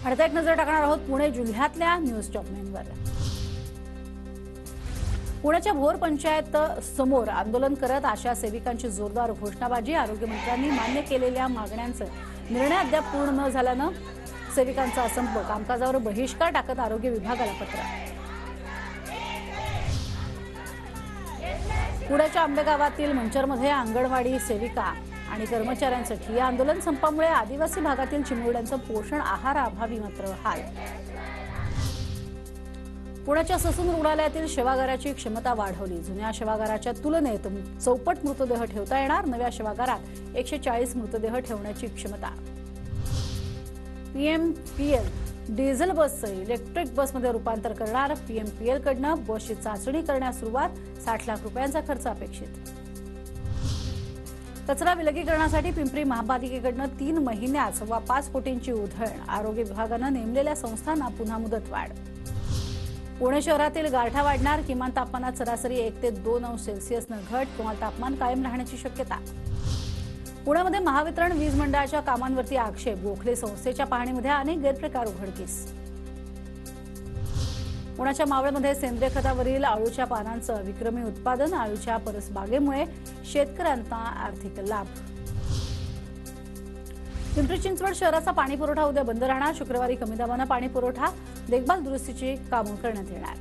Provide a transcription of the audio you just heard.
आता एक नजर टाकणार आहोत पुणे जिल्ह्यातल्या न्यूज टॉप 9 वर। पुण्याच्या भोर पंचायत समोर आंदोलन करत आशा सेविकांची जोरदार घोषणाबाजी। आरोग्यमंत्र्यांनी मान्य केलेल्या मागण्यांचा निर्णय अद्याप पूर्ण न झाल्यानं सेविकांचा संप, कामकाजावर बहिष्कार टाकत आरोग्य विभागाला पत्र। पुण्याच्या आंबेगावातील मंचरमध्ये अंगणवाडी सेविका आणि कर्मचाऱ्यांसाठी या आंदोलन संपामुळे आदिवासी भागातील चिमुरड्यांचं पोषण आहाराअभावी मात्र हाल। पुण्याच्या ससून रुग्णालयातील शवागाराची क्षमता वाढवली। जुन्या शवागाराच्या तुलनेत चौपट मृतदेह ठेवता येणार। नव्या शवागारात 140 मृतदेह ठेवण्याची क्षमता। पीएमपीएल डिझेल बसचं इलेक्ट्रिक बसमध्ये रूपांतर करणार। पीएमपीएल कडनं बसची चाचणी करण्यास सुरुवात। 60 लाख रुपयांचा खर्च अपेक्षित। कचरा विलगीकरणासाठी पिंपरी महापालिकेकडनं 3 महिन्यात 5.25 कोटींची उधळण। आरोग्य विभागानं नेमलेल्या संस्थांना पुन्हा मुदतवाढ। पुणे शहरातील गारठा वाढणार। किमान तापमानात सरासरी 1 ते 2 अंश सेल्सिअसनं घट। किमान तापमान कायम राहण्याची शक्यता। पुण्यामध्ये महावितरण वीज मंडळाच्या कामांवरती आक्षेप। गोखले संस्थेच्या पाहणीमध्ये अनेक गैरप्रकार उघडकीस। पुण्याच्या मावळमध्ये सेंद्रिय खतावरील आळूच्या पानांचं विक्रमी उत्पादन। आळूच्या परसबागेमुळे शेतकऱ्यांना आर्थिक लाभ। पिंपरी चिंचवड शहराचा पाणी पुरवठा उद्या बंद राहणार। शुक्रवारी कमी दाबानं पाणी पुरवठा देखभाल दुरुस्तीची कामं करण्यात येणार।